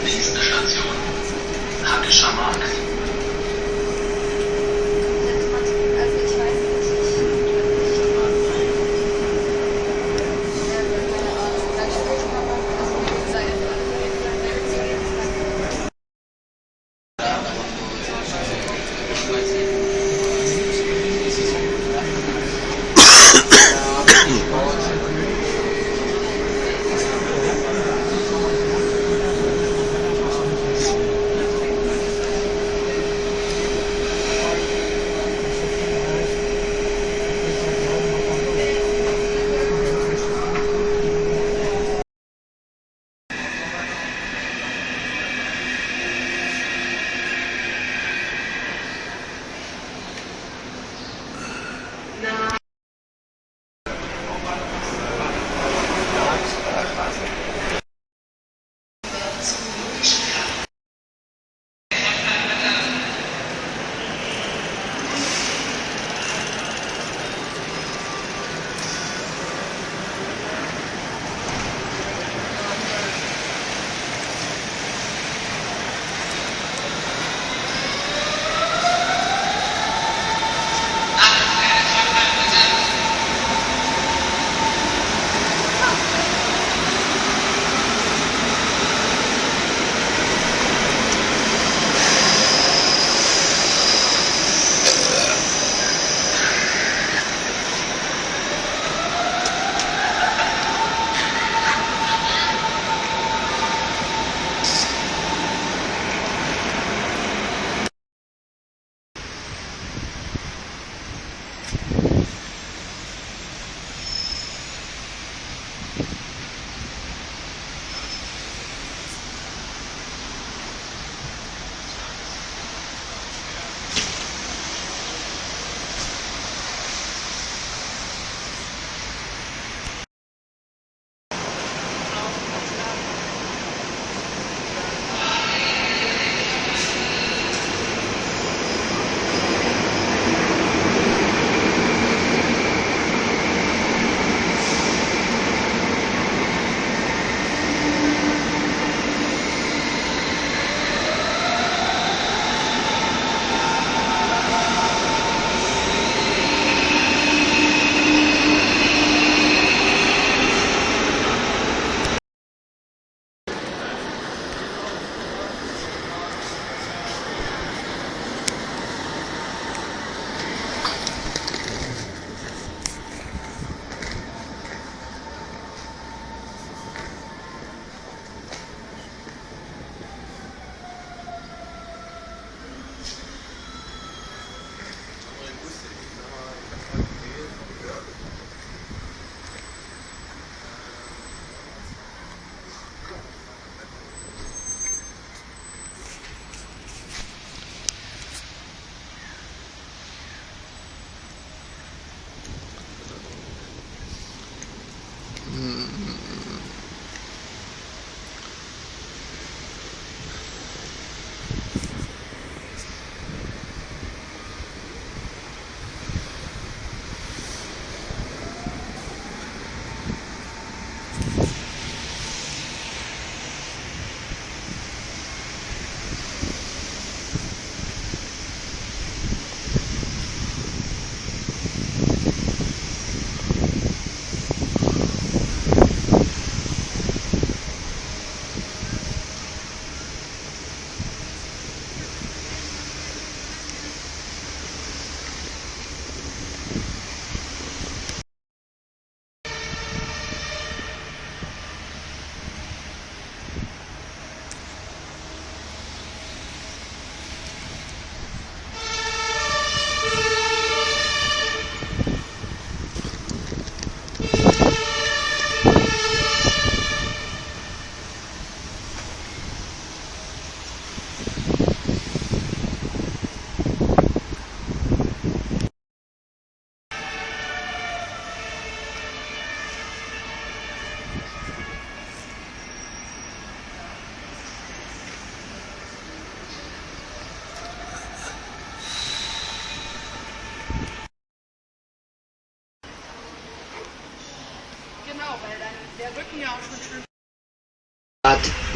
Nächste Station. Hackischer Markt.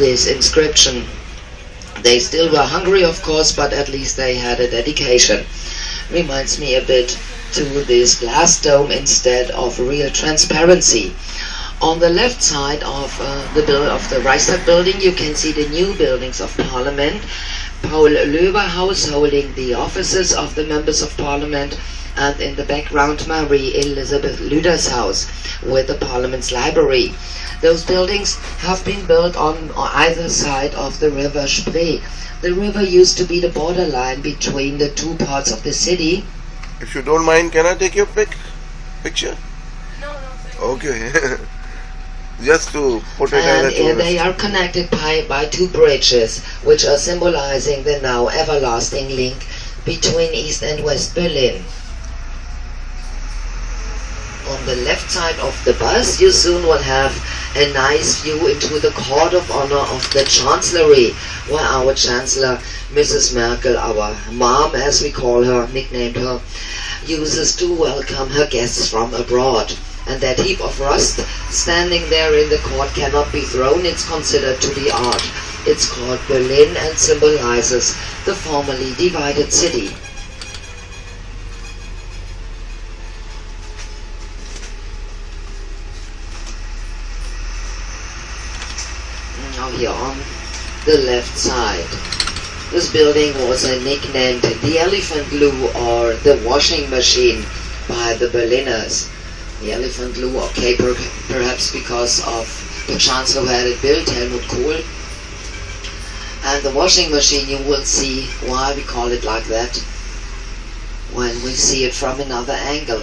this inscription. They still were hungry, of course, but at least they had a dedication. Reminds me a bit to this glass dome instead of real transparency. On the left side of the Reichstag building, you can see the new buildings of Parliament. Paul Löber House holding the offices of the members of Parliament, and in the background Marie Elizabeth Lüder's house with the Parliament's library. Those buildings have been built on either side of the river Spree. The river used to be the borderline between the two parts of the city. If you don't mind, can I take your picture? No, okay. Just to put it as a tourist. They are connected by two bridges, which are symbolizing the now everlasting link between East and West Berlin. On the left side of the bus, you soon will have a nice view into the court of honor of the Chancellery, where our Chancellor, Mrs. Merkel, our mom as we call her, nicknamed her, uses to welcome her guests from abroad. And that heap of rust standing there in the court cannot be thrown. It's considered to be art. It's called Berlin and symbolizes the formerly divided city. Now here on the left side, this building was nicknamed the Elephant Glue or the washing machine by the Berliners. The Elephant Glue, okay, perhaps because of the Chancellor who had it built, Helmut Kohl. And the washing machine, you will see why we call it like that when we see it from another angle.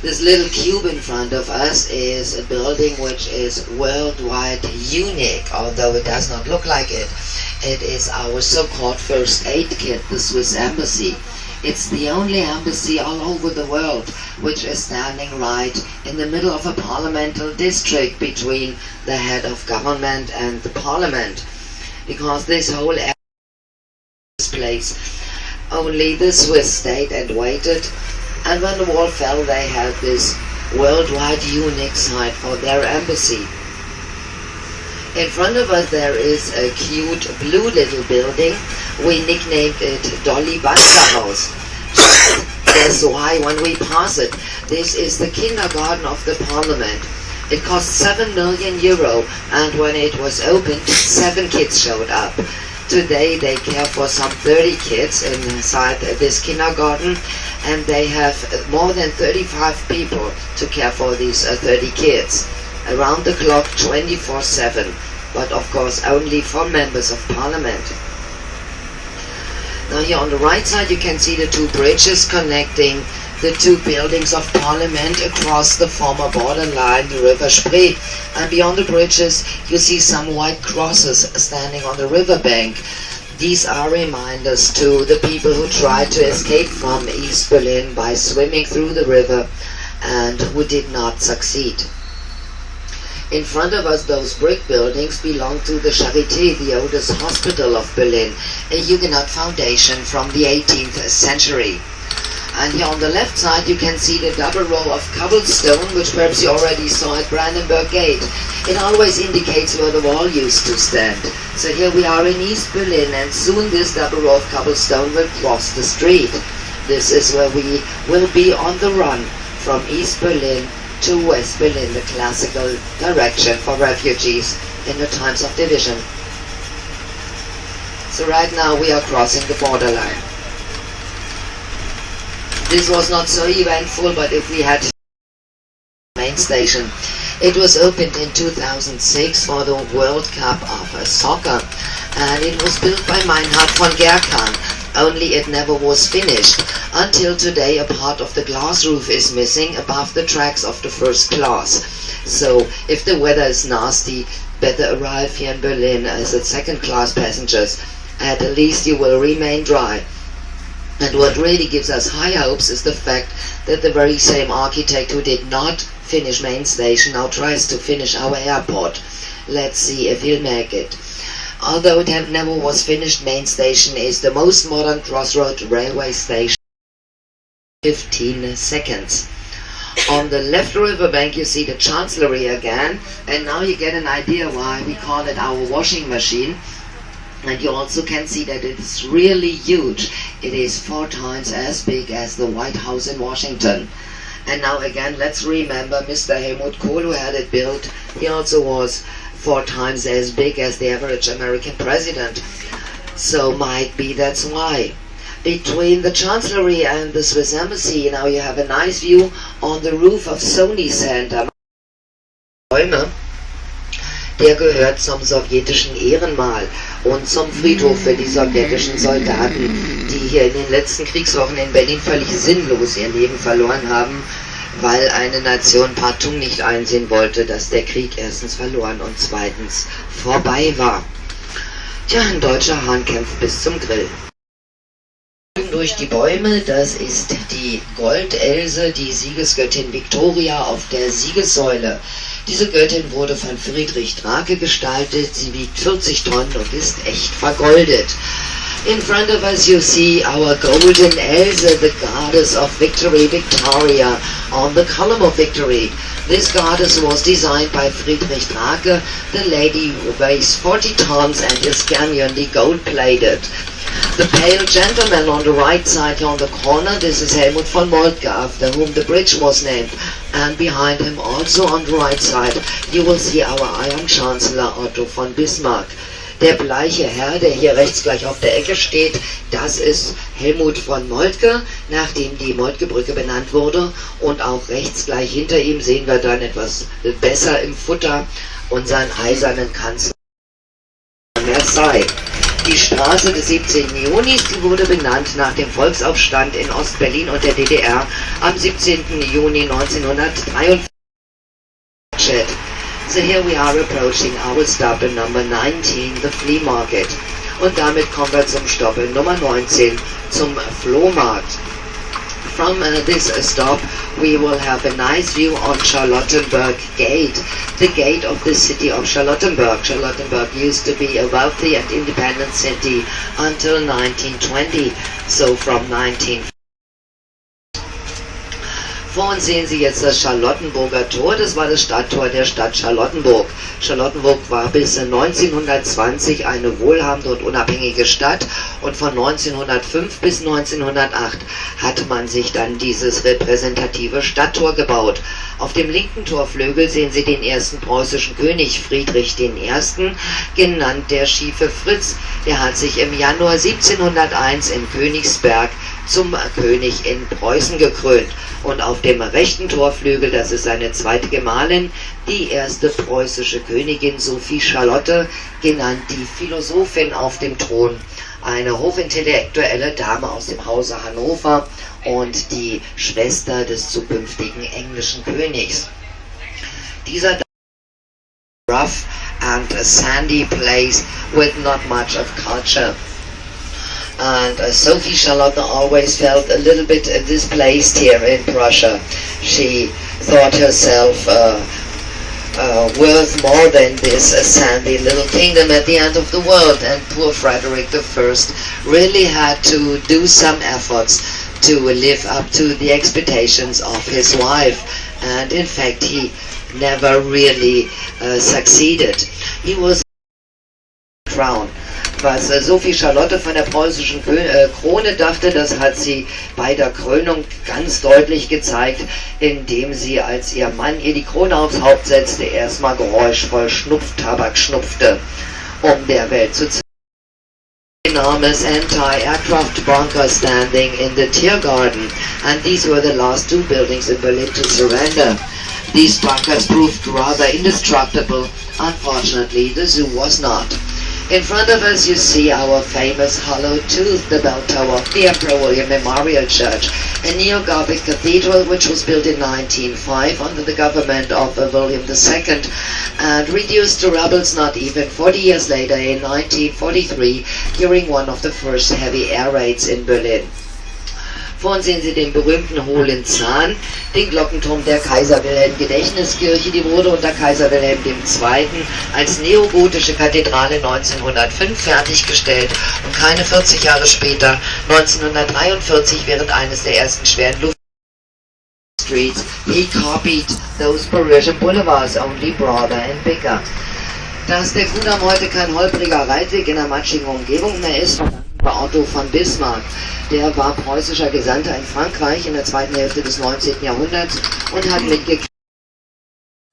This little cube in front of us is a building which is worldwide unique, although it does not look like it. It is our so-called first aid kit, the Swiss Embassy. It's the only embassy all over the world which is standing right in the middle of a parliamentary district between the head of government and the parliament. Because this whole place, only the Swiss stayed and waited, and when the wall fell they had this worldwide unique site for their embassy. In front of us there is a cute blue little building. We nicknamed it Dolly Buster House. That's why when we pass it, this is the kindergarten of the parliament. It cost 7 million euro, and when it was opened, 7 kids showed up. Today they care for some 30 kids inside this kindergarten, and they have more than 35 people to care for these 30 kids. Around the clock, 24/7, but of course only for members of parliament. Now here on the right side you can see the two bridges connecting the two buildings of parliament across the former borderline, the river Spree. And beyond the bridges you see some white crosses standing on the riverbank. These are reminders to the people who tried to escape from East Berlin by swimming through the river and who did not succeed. In front of us, those brick buildings belong to the Charité, the oldest hospital of Berlin, a Huguenot foundation from the 18th century. And here on the left side you can see the double row of cobblestone, which perhaps you already saw at Brandenburg Gate. It always indicates where the wall used to stand. So here we are in East Berlin, and soon this double row of cobblestone will cross the street. This is where we will be on the run from East Berlin to West Berlin, the classical direction for refugees in the times of division. So right now we are crossing the borderline. This was not so eventful, but if we had main station, it was opened in 2006 for the World Cup of soccer, and it was built by Meinhard von Gerkan. Only it never was finished. Until today a part of the glass roof is missing above the tracks of the first class. So if the weather is nasty, better arrive here in Berlin as a second class passengers. At least you will remain dry. And what really gives us high hopes is the fact that the very same architect who did not finish main station now tries to finish our airport. Let's see if he'll make it. Although it never was finished, main station is the most modern crossroad railway station. 15 seconds. On the left riverbank you see the Chancellery again, and now you get an idea why we call it our washing machine. And you also can see that it's really huge. It is 4 times as big as the White House in Washington. And now again, let's remember Mr. Helmut Kohl, who had it built. He also was 4 times as big as the average American president. So might be that's why. Between the Chancellery and the Swiss Embassy, now you have a nice view on the roof of Sony Center. Der gehört zum sowjetischen Ehrenmal und zum Friedhof für die sowjetischen Soldaten, die hier in den letzten Kriegswochen in Berlin völlig sinnlos ihr Leben verloren haben, weil eine Nation partout nicht einsehen wollte, dass der Krieg erstens verloren und zweitens vorbei war. Tja, ein deutscher Hahn kämpft bis zum Grill. Durch die Bäume, das ist die Goldelse, die Siegesgöttin Victoria auf der Siegessäule. Diese Göttin wurde von Friedrich Drake gestaltet, sie wiegt 40 Tonnen und ist echt vergoldet. In front of us you see our golden Else, the goddess of victory, Victoria, on the column of victory. This goddess was designed by Friedrich Drake. The lady weighs 40 tons and is genuinely gold-plated. The pale gentleman on the right side on the corner, this is Helmut von Moltke, after whom the bridge was named. And behind him also on the right side, you will see our Iron Chancellor Otto von Bismarck. Der bleiche Herr, der hier rechts gleich auf der Ecke steht, das ist Helmut von Moltke, nachdem die Moltke-Brücke benannt wurde. Und auch rechts gleich hinter ihm sehen wir dann etwas besser im Futter unseren eisernen Kanzler Versailles. Die Straße des 17. Junis, die wurde benannt nach dem Volksaufstand in Ostberlin und der DDR am 17. Juni 1943. So here we are approaching our stop in number 19, the flea market. Und damit kommen wir zum Stopp in Nummer 19, zum Flohmarkt. From this stop we will have a nice view on Charlottenburg Gate, the gate of the city of Charlottenburg. Charlottenburg used to be a wealthy and independent city until 1920, so from 1940. Vor uns sehen Sie jetzt das Charlottenburger Tor, das war das Stadttor der Stadt Charlottenburg. Charlottenburg war bis 1920 eine wohlhabende und unabhängige Stadt und von 1905 bis 1908 hat man sich dann dieses repräsentative Stadttor gebaut. Auf dem linken Torflügel sehen Sie den ersten preußischen König Friedrich I., genannt der Schiefe Fritz. Der hat sich im Januar 1701 in Königsberg zum König in Preußen gekrönt. Und auf dem rechten Torflügel, das ist seine zweite Gemahlin, die erste preußische Königin Sophie Charlotte, genannt die Philosophin auf dem Thron, eine hochintellektuelle Dame aus dem Hause Hannover und die Schwester des zukünftigen englischen Königs. Dieser rough and a sandy place with not much of culture. And Sophie Charlotte always felt a little bit displaced here in Prussia. She thought herself worth more than this sandy little kingdom at the end of the world, and poor Frederick I really had to do some efforts to live up to the expectations of his wife, and in fact he never really succeeded. He was crown. Was Sophie Charlotte von der preußischen Krone dachte, das hat sie bei der Krönung ganz deutlich gezeigt, indem sie, als ihr Mann ihr die Krone aufs Haupt setzte, erstmal geräuschvoll Schnupftabak schnupfte, um der Welt zu zeigen. Enormous anti-aircraft bunker standing in the Tiergarten, and these were the last 2 buildings in Berlin to surrender. These bunkers proved rather indestructible. Unfortunately, the zoo was not. In front of us you see our famous hollow tooth, the bell tower of the Emperor William Memorial Church, a neo-Gothic cathedral which was built in 1905 under the government of William II and reduced to rubble not even 40 years later in 1943 during one of the first heavy air raids in Berlin. Vor uns sehen Sie den berühmten Hohlen Zahn, den Glockenturm der Kaiser-Wilhelm-Gedächtniskirche, die wurde unter Kaiser Wilhelm II. Als neogotische Kathedrale 1905 fertiggestellt und keine 40 Jahre später, 1943, während eines der ersten schweren streets, he copied those Parisian boulevards, only broader and bigger. Dass der Kudamm heute kein holpriger Reitweg in einer matschigen Umgebung mehr ist, war Otto von Bismarck. Der war preußischer Gesandter in Frankreich in der zweiten Hälfte des 19. Jahrhunderts und hat mitgekriegt,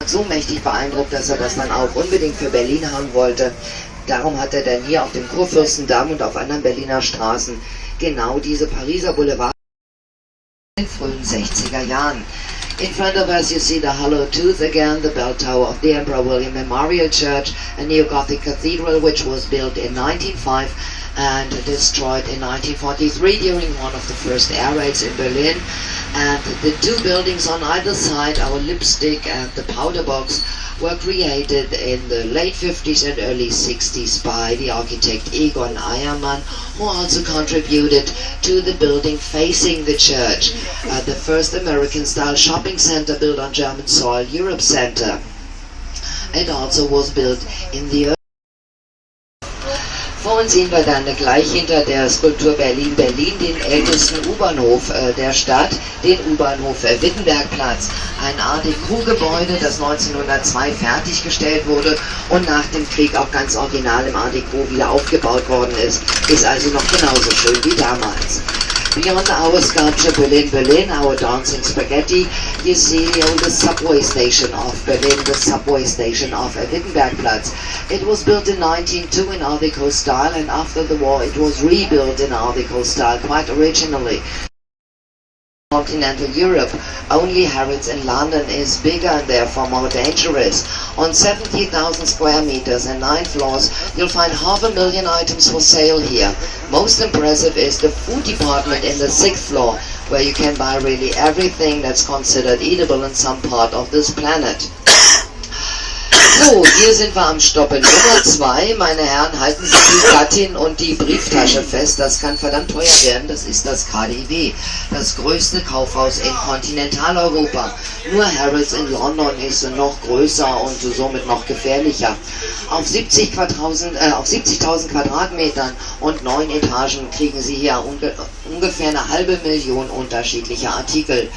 so mächtig beeindruckt, dass er das dann auch unbedingt für Berlin haben wollte. Darum hat er dann hier auf dem Kurfürstendamm und auf anderen Berliner Straßen genau diese Pariser Boulevards in den frühen 60er Jahren. In front of us you see the hollow tooth again, the bell tower of the Emperor William Memorial Church, a neo-Gothic cathedral which was built in 1905 and destroyed in 1943 during one of the first air raids in Berlin. And the two buildings on either side, our lipstick and the powder box, were created in the late 50s and early 60s by the architect Egon Eiermann, who also contributed to the building facing the church, the first American-style shopping center built on German soil, Europe Center. It also was built in the Vor uns sehen wir dann gleich hinter der Skulptur Berlin den ältesten U-Bahnhof der Stadt, den U-Bahnhof Wittenbergplatz. Ein Art Deco-Gebäude, das 1902 fertiggestellt wurde und nach dem Krieg auch ganz original im Art Deco wieder aufgebaut worden ist. Ist also noch genauso schön wie damals. Beyond our sculpture Berlin, our dancing spaghetti, you see the subway station of Berlin, the subway station of Wittenbergplatz. It was built in 1902 in Art Deco style, and after the war it was rebuilt in Art Deco style quite originally. Continental Europe, only Harrods in London is bigger and therefore more dangerous. On 70,000 square meters and 9 floors, you'll find 500,000 items for sale here. Most impressive is the food department in the 6th floor, where you can buy really everything that's considered eatable in some part of this planet. So, hier sind wir am Stoppe Nummer 2. Meine Herren, halten Sie die Gattin und die Brieftasche fest. Das kann verdammt teuer werden. Das ist das KDW, das größte Kaufhaus in Kontinentaleuropa. Nur Harrods in London ist noch größer und somit noch gefährlicher. Auf 70.000 Quadratmetern und 9 Etagen kriegen Sie hier ungefähr 500,000 unterschiedlicher Artikel.